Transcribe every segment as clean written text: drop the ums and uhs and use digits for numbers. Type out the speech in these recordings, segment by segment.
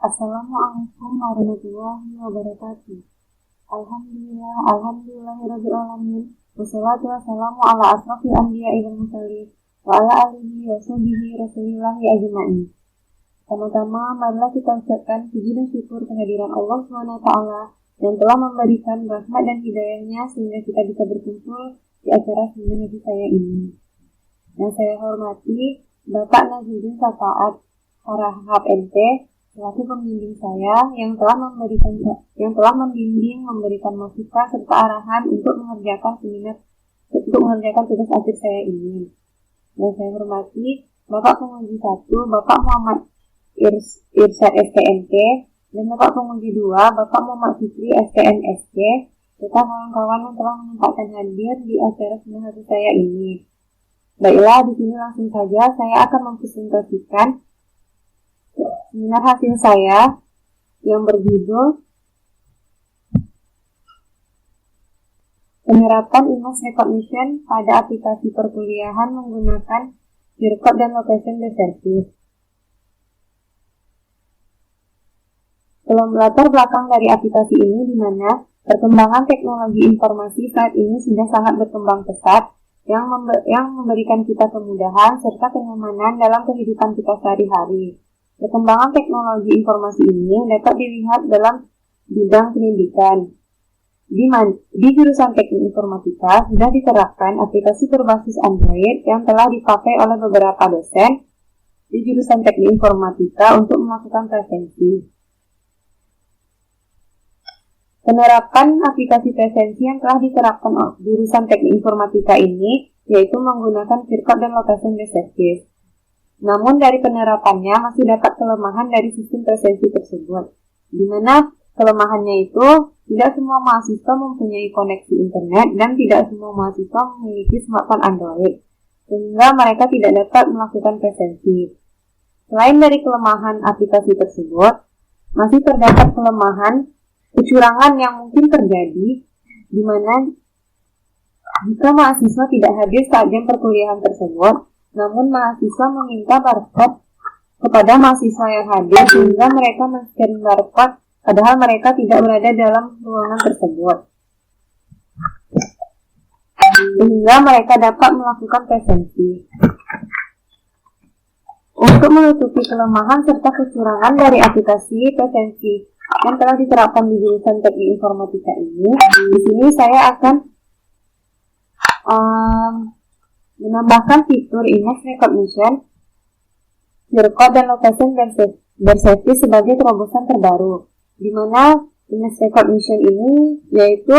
Assalamualaikum warahmatullahi wabarakatuh. Alhamdulillahirabbil alamin. Wassalatu wassalamu ala asrofil anbiya'i wal mursalin wa ala alihi wa sahbihi rasulillahi ajma'in. Pertama-tama, marilah kita ucapkan puji dan syukur kehadiran Allah SWT yang telah memberikan rahmat dan hidayahnya sehingga kita bisa berkumpul di acara seminar haji saya ini. Yang saya hormati Bapak Nazruddin Safaat Harahap MT selaku pembimbing saya yang telah membimbing, memberikan masukan serta arahan untuk mengerjakan tugas akhir saya ini. Yang saya hormati Bapak Penguji 1, Bapak Muhammad Irsyad STMT, dan Bapak Penguji 2, Bapak Muhammad Fikri STMSC, serta kawan-kawan yang telah menyempatkan hadir di acara seminar haji saya ini. Baiklah, di sini langsung saja saya akan mempresentasikan seminar hasil saya yang berjudul Penerapan Image Recognition pada aplikasi perkuliahan menggunakan Zircode dan Location Based Service. Latar belakang dari aplikasi ini di mana perkembangan teknologi informasi saat ini sudah sangat berkembang pesat yang memberikan kita kemudahan serta kenyamanan dalam kehidupan kita sehari-hari. Perkembangan teknologi informasi ini dapat dilihat dalam bidang pendidikan. Di jurusan Teknik Informatika sudah diterapkan aplikasi berbasis Android yang telah dipakai oleh beberapa dosen di jurusan Teknik Informatika untuk melakukan presensi. Penerapan aplikasi presensi yang telah diterapkan jurusan Teknik Informatika ini yaitu menggunakan Zircode dan Location Based Service. Namun dari penerapannya masih dapat kelemahan dari sistem presensi tersebut, di mana kelemahannya itu tidak semua mahasiswa mempunyai koneksi internet dan tidak semua mahasiswa memiliki smartphone Android, sehingga mereka tidak dapat melakukan presensi. Selain dari kelemahan aplikasi tersebut, masih terdapat kelemahan kecurangan yang mungkin terjadi, di mana jika mahasiswa tidak hadir saat jam perkuliahan tersebut, namun mahasiswa meminta barcode kepada mahasiswa yang hadir sehingga mereka men-scan barcode padahal mereka tidak berada dalam ruangan tersebut, sehingga mereka dapat melakukan presensi. Untuk menutupi kelemahan serta kecurangan dari aplikasi presensi yang telah diterapkan di jurusan Teknik Informatika ini, di sini saya akan menambahkan fitur Image Recognition, Zircode dan Location Based Service sebagai terobosan terbaru, di mana Image Recognition ini yaitu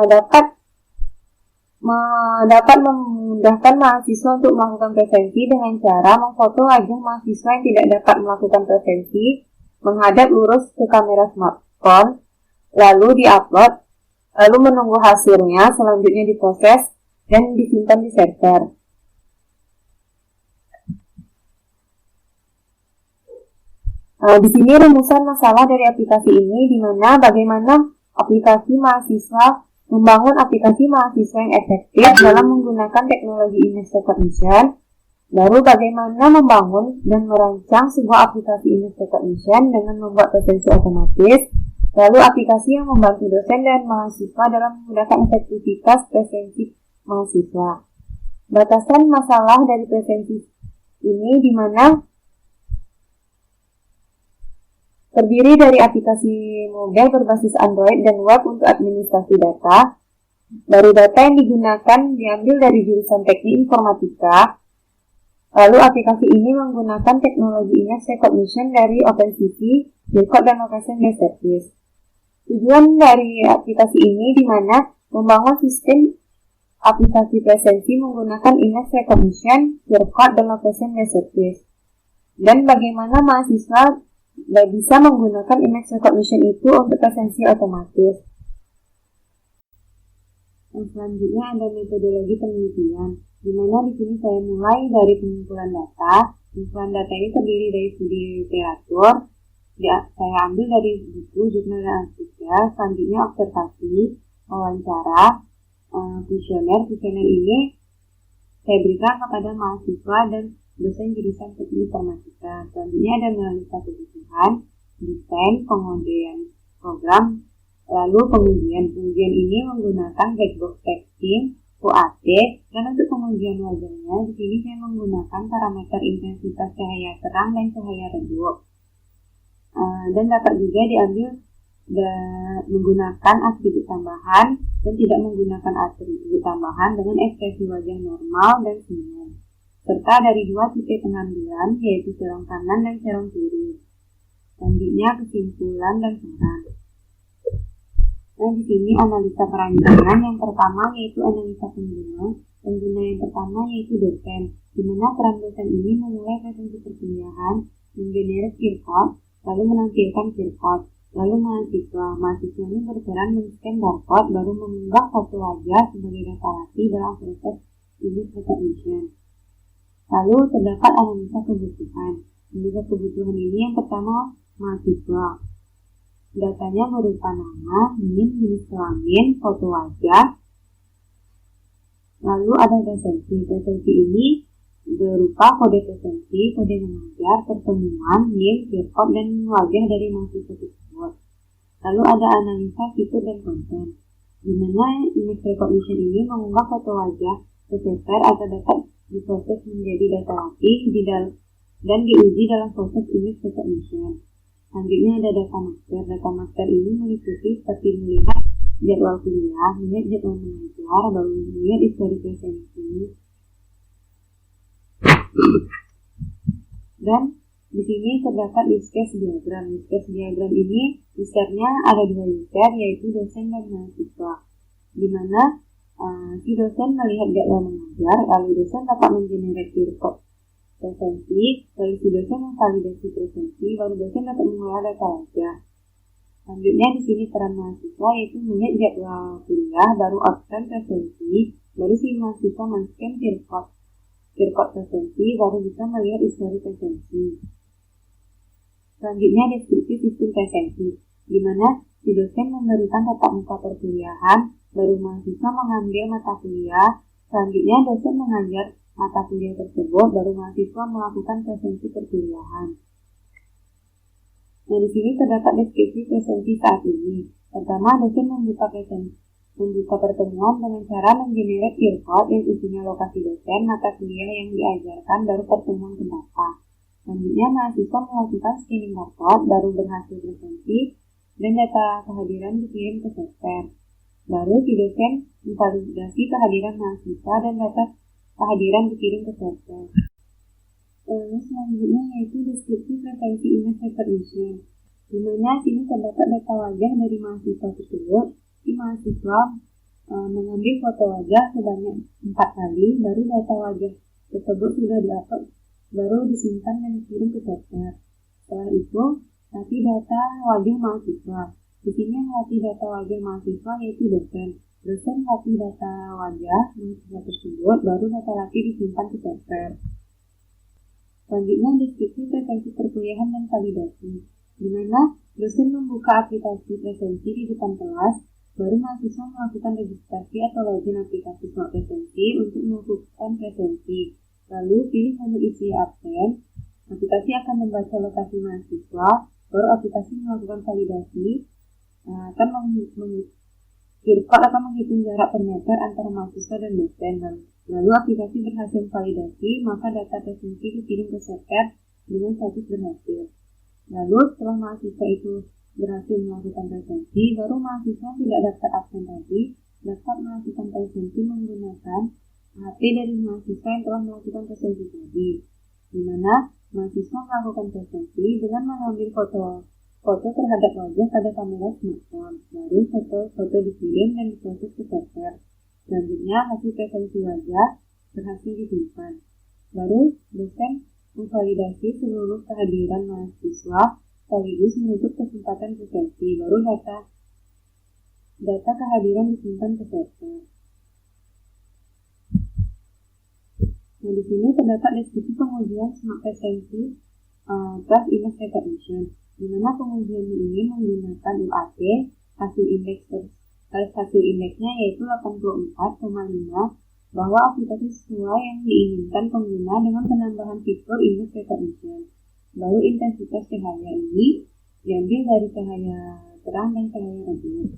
dapat memudahkan mahasiswa untuk melakukan presensi dengan cara memfoto wajah mahasiswa yang tidak dapat melakukan presensi menghadap lurus ke kamera smartphone, lalu diupload, lalu menunggu hasilnya, selanjutnya diproses dan disimpan di server. Di sini rumusan masalah dari aplikasi ini, di mana bagaimana membangun aplikasi mahasiswa yang efektif dalam menggunakan teknologi image recognition. Lalu bagaimana membangun dan merancang sebuah aplikasi image recognition dengan membuat presensi otomatis. Lalu aplikasi yang membantu dosen dan mahasiswa dalam menggunakan efektivitas presensi mahasiswa. Batasan masalah dari presensi ini di mana terdiri dari aplikasi mobile berbasis Android dan web untuk administrasi data. Dari data yang digunakan diambil dari jurusan Teknik Informatika. Lalu aplikasi ini menggunakan teknologi image recognition dari OpenCV, Zircode dan Location Based Service. Tujuan dari aplikasi ini di mana membangun sistem aplikasi presensi menggunakan image recognition, Zircode dan Location Based Service. Dan bagaimana mahasiswa bisa menggunakan image recognition itu untuk presensi otomatis. Yang selanjutnya ada metodologi penelitian, di mana di sini saya mulai dari pengumpulan data. Pengumpulan data ini terdiri dari studi literatur, saya ambil dari buku, jurnal dan artikel. Selanjutnya observasi, wawancara, kuesioner. Kuesioner ini saya berikan kepada mahasiswa dan dosen jurusan Teknik Informatika. Selanjutnya ada analisa kebutuhan, desain, pengodean program, lalu pengujian. Pengujian ini menggunakan black box testing, UAT, dan untuk pengujian wajahnya di sini saya menggunakan parameter intensitas cahaya terang dan cahaya redup. Dan dapat juga diambil menggunakan atribut tambahan dan tidak menggunakan atribut tambahan dengan ekspresi wajah normal dan senyum, serta dari dua tipe pengambilan yaitu cerong kanan dan cerong kiri. Selanjutnya kesimpulan dan saran. Nah, di sini analisa perancangan yang pertama yaitu analisa pengguna. Pengguna yang pertama yaitu dosen, di mana peran dosen ini memulai presensi perkuliahan, menggenerate QR, lalu menampilkan QR, lalu mahasiswa ini berperan men-scan barcode, baru mengunggah foto wajah sebagai data latih dalam proses image recognition. Lalu terdapat analisa kebutuhan. Analisa kebutuhan ini yang pertama mahasiswa. Datanya berupa nama, NIM, jenis kelamin, foto wajah. Lalu ada presensi. Presensi ini berupa kode presensi, kode mengajar, pertemuan, NIM, QR, dan wajah dari mahasiswa tersebut. Lalu ada analisa fitur dan konten, di mana image recognition ini mengunggah foto wajah ke server agar dapat diproses menjadi data latih dan diuji dalam proses image recognition. Selanjutnya ada data master. Data master ini meliputi seperti melihat jadwal kuliah, melihat jadwal mengajar, baru melihat histori presensi. Dan di sini terdapat use case diagram. Use case diagram ini usernya ada dua user yaitu dosen dan mahasiswa, di mana si dosen melihat jadwal mengajar, lalu dosen dapat mengenerate report presensi, lalu si dosen memvalidasi presensi, baru dosen dapat mengolah data wajah. Selanjutnya di sini peran mahasiswa yaitu melihat jadwal kuliah, baru absen presensi, baru si mahasiswa men-scan report presensi, baru bisa melihat histori presensi. Selanjutnya deskripsi sistem presensi, di mana si dosen memberikan tatap muka perkuliahan, baru mahasiswa mengambil mata kuliah, selanjutnya dosen mengajar mata kuliah tersebut, baru mahasiswa melakukan presensi perkuliahan. Nah, di sini terdapat deskripsi presensi saat ini. Pertama, dosen membuka pertemuan dengan cara menggenerate QR yang isinya lokasi dosen, mata kuliah yang diajarkan, baru pertemuan ke data. Selanjutnya, mahasiswa melakukan scanning barcode, baru berhasil presensi, dan data kehadiran dikirim ke server. Baru si dosen memvalidasi kehadiran mahasiswa dan data kehadiran dikirim ke server. Selanjutnya yaitu deskripsi presensi image recognition, di mana sini terdapat data wajah dari mahasiswa tersebut. Si mahasiswa mengambil foto wajah sebanyak 4 kali, baru data wajah tersebut sudah diupload, baru disimpan dan dikirim ke server. Setelah itu, latih data wajah mahasiswa. Di sini yang latih data wajah mahasiswa yaitu dosen. Dosen latih data wajah mahasiswa tersebut, baru data latih disimpan ke server. Selanjutnya deskripsi presensi perkuliahan dan validasi, di mana dosen membuka aplikasi presensi di depan kelas, baru mahasiswa melakukan registrasi atau login aplikasi Smart Presensi untuk melakukan presensi. Lalu pilih menu isi absen, aplikasi akan membaca lokasi mahasiswa, baru aplikasi melakukan validasi, akan menghitung jarak per meter antara mahasiswa dan dosen. Lalu aplikasi berhasil validasi, maka data presensi dikirim ke server dengan status berhasil. Lalu setelah mahasiswa itu berhasil melakukan presensi, baru mahasiswa tidak dapat absen tadi, dapat melakukan presensi menggunakan HP dari mahasiswa yang telah melakukan presensi tadi, di mana mahasiswa melakukan presensi dengan mengambil foto terhadap wajah pada kamera smartphone, baru foto dikirim dan diproses ke server. Selanjutnya, hasil presensi wajah berhasil disimpan. Baru, dosen memvalidasi seluruh kehadiran mahasiswa sekaligus menutup kesempatan presensi. Baru data kehadiran disimpan ke server. Nah, di sini terdapat deskripsi pengujian Smart Presensi plus Image Recognition, di mana pengujian ini menggunakan UAT. Hasil indeksnya yaitu 84,5, bahwa aplikasi sesuai yang diinginkan pengguna dengan penambahan fitur image recognition. Baru intensitas cahaya ini diambil dari cahaya terang dan cahaya redup.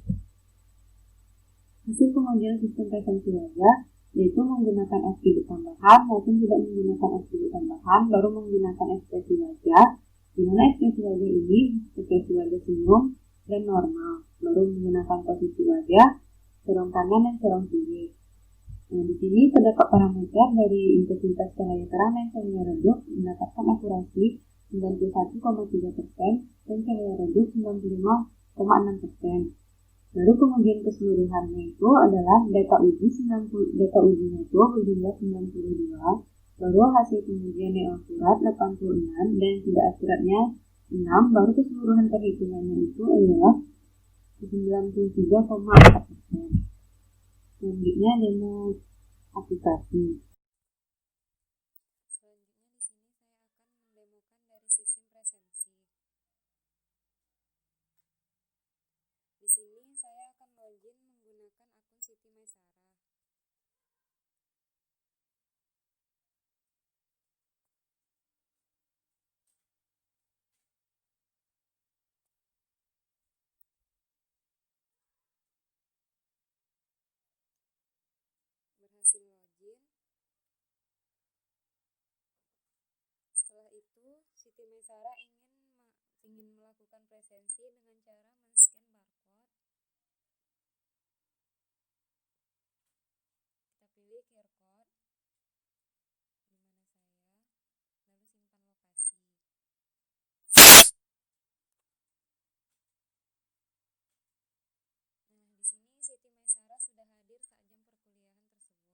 Hasil pengujian sistem presensi wajah yaitu menggunakan atribut tambahan maupun tidak menggunakan atribut tambahan, baru menggunakan ekspresi wajah, di mana ekspresi wajah ini ekspresi wajah senyum dan normal, baru menggunakan posisi wajah, corong kanan dan corong kiri. Nah, di sini terdapat parameter dari intensitas cahaya terang dan cahaya redup mendapatkan akurasi 91,3% dan cahaya redup 95,6%. Baru kemudian keseluruhannya itu adalah data ujinya itu berjumlah 92, baru hasil pengujian yang akurat 86 dan tidak akuratnya 6, baru keseluruhan perhitungannya itu adalah 93,4%. Selanjutnya demo aplikasi. Selanjutnya di sini saya akan mendemokan dari sistem presensi. Di sini saya akan login menggunakan akun Siti Maisara. Berhasil login. Setelah itu, Siti Maisara ingin melakukan presensi dengan cara men-scan barcode. Kita pilih QR code di mana saya, lalu simpan lokasi. Nah, di sini Siti Maisara sudah hadir saat jam perkuliahan tersebut.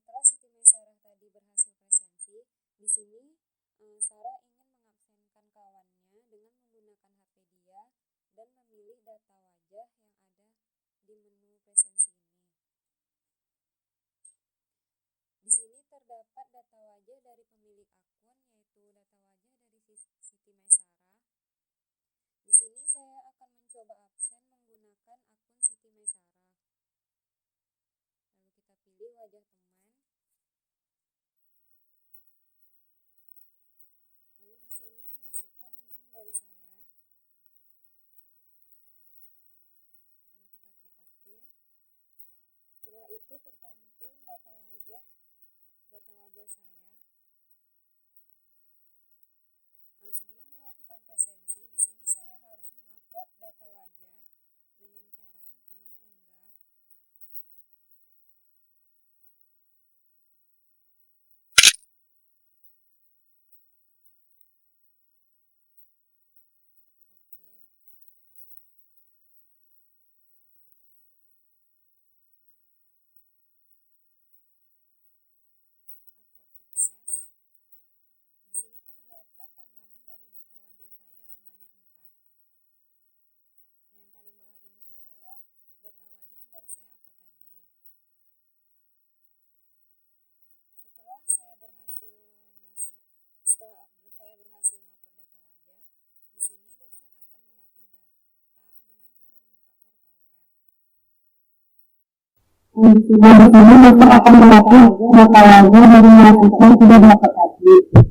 Setelah Siti Maisara tadi berhasil presensi, di sini Sarah ingin mengabsenkan kawannya dengan menggunakan HP dia dan memilih data wajah yang ada di menu presensi ini. Di sini terdapat data wajah dari pemilik akun, yaitu data wajah dari Siti Maisara. Di sini saya akan mencoba absen menggunakan akun Siti Maisara. Lalu kita pilih wajah teman. Lalu di sini masukkan NIM dari saya. Lalu kita klik OK. Setelah itu tertampil data wajah saya. Sebelum melakukan presensi, di sini saya harus mengupload data wajah dengan cara pilih unggah. Oke. Upload sukses. Di sini terdapat tambahan dari data wajah saya sebanyak 4. Nah, yang paling bawah ini ialah data wajah yang baru saya upload tadi. Setelah saya berhasil mengupload data wajah, di sini dosen akan melatih data dengan cara membuka portal web. Di sini dosen akan melatih data wajah dari mahasiswa yang sudah dapat tadi.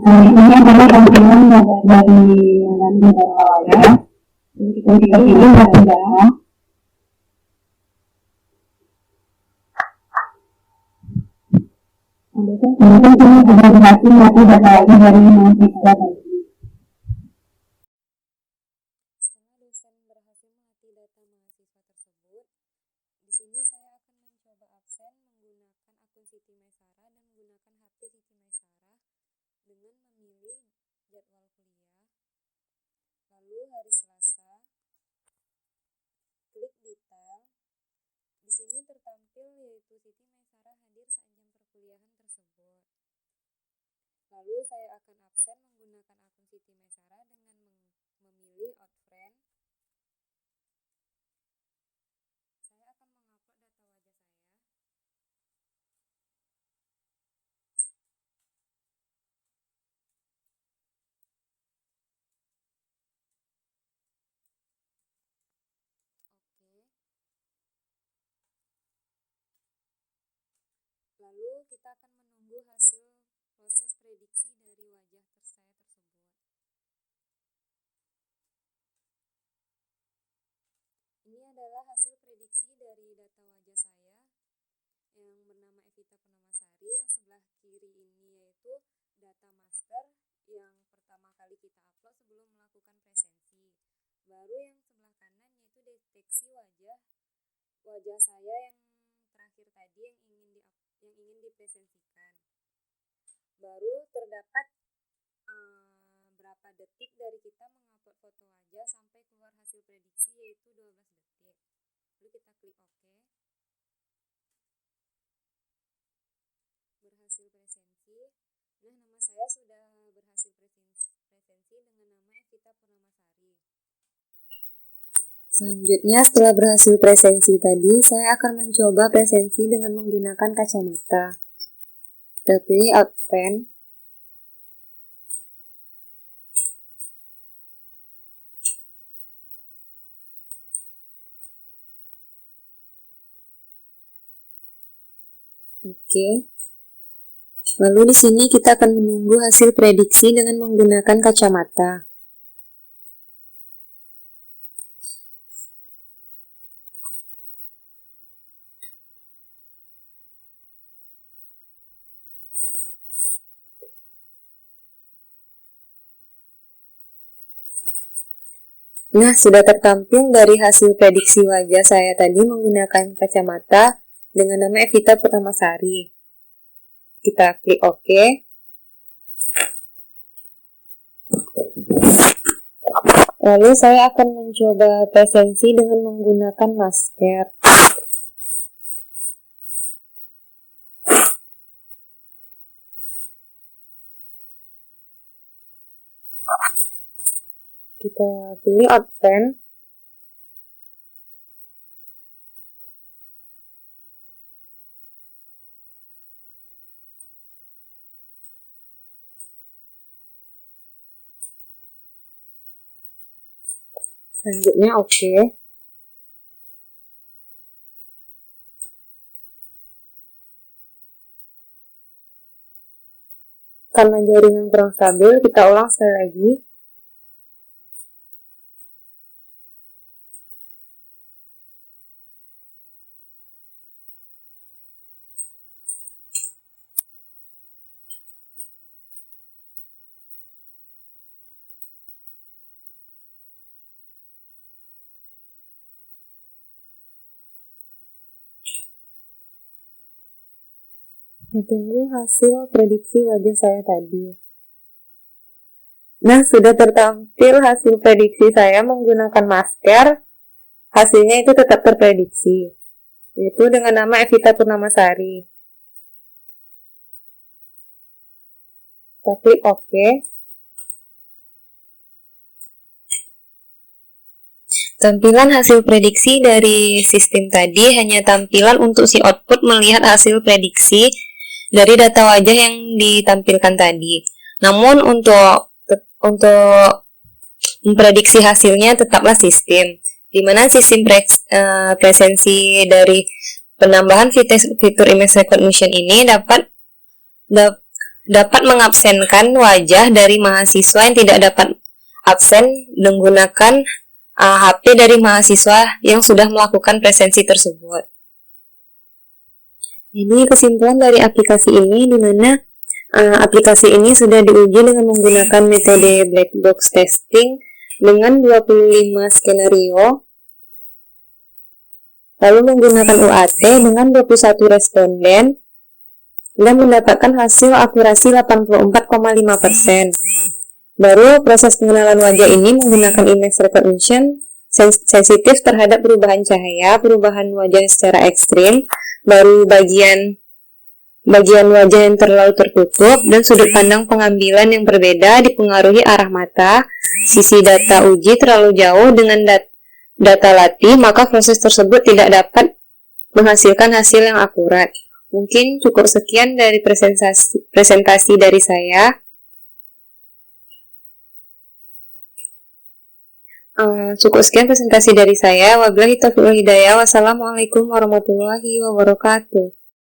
Ini adalah tampilan dari data wajah. Kita pilih data. Dosen kini sudah berhasil melatih data wajah dari mahasiswa tadi. Setelah dosen berhasil melatih data mahasiswa tersebut, di sini saya akan mencoba absen menggunakan akun Siti Maisara dan menggunakan HP Siti Maisara dengan memilih jadwal kuliah, lalu hari Selasa, klik detail. Di sini tertampil yaitu Siti Maisara hadir saat jam perkuliahan tersebut. Lalu saya akan absen menggunakan akun Siti Maisara dengan memilih out friend. Lalu kita akan menunggu hasil proses prediksi dari wajah saya tersebut. Ini adalah hasil prediksi dari data wajah saya yang bernama Evita Purnamasari. Yang sebelah kiri ini yaitu data master yang pertama kali kita upload sebelum melakukan presensi. Baru yang sebelah kanan yaitu deteksi wajah saya yang terakhir tadi yang ingin dipresensikan. Baru terdapat berapa detik dari kita mengupload foto wajah sampai keluar hasil prediksi yaitu 12 detik. Lalu kita klik OK. Berhasil presensi. Nah, nama saya sudah berhasil presensi dengan nama Evita Purnamasari. Selanjutnya, setelah berhasil presensi tadi, saya akan mencoba presensi dengan menggunakan kacamata. Kita pilih Outframe. Oke. Lalu di sini kita akan menunggu hasil prediksi dengan menggunakan kacamata. Nah, sudah tertampil dari hasil prediksi wajah saya tadi menggunakan kacamata dengan nama Evita Purnamasari. Kita klik OK. Lalu saya akan mencoba presensi dengan menggunakan masker. Kita pilih Outframe. Selanjutnya OK. Karena jaringan kurang stabil, kita ulang sekali lagi. Tunggu hasil prediksi wajah saya tadi. Nah, sudah tertampil hasil prediksi saya menggunakan masker. Hasilnya itu tetap terprediksi, yaitu dengan nama Evita Purnamasari. Kita klik OK. Tampilan hasil prediksi dari sistem tadi hanya tampilan untuk si output melihat hasil prediksi dari data wajah yang ditampilkan tadi. Namun untuk memprediksi hasilnya tetaplah sistem, di mana sistem presensi dari penambahan fitur image recognition ini dapat mengabsenkan wajah dari mahasiswa yang tidak dapat absen menggunakan HP dari mahasiswa yang sudah melakukan presensi tersebut. Ini kesimpulan dari aplikasi ini, di mana aplikasi ini sudah diuji dengan menggunakan metode black box testing dengan 25 skenario, lalu menggunakan UAT dengan 21 responden, dan mendapatkan hasil akurasi 84,5%. Baru proses pengenalan wajah ini menggunakan image recognition sensitif terhadap perubahan cahaya, perubahan wajah secara ekstrim, baru bagian wajah yang terlalu tertutup, dan sudut pandang pengambilan yang berbeda dipengaruhi arah mata. Sisi data uji terlalu jauh dengan data latih, maka proses tersebut tidak dapat menghasilkan hasil yang akurat. Mungkin cukup sekian dari presentasi dari saya. Cukup sekian presentasi dari saya. Wabillahi taufiq wal hidayah. Wassalamualaikum warahmatullahi wabarakatuh.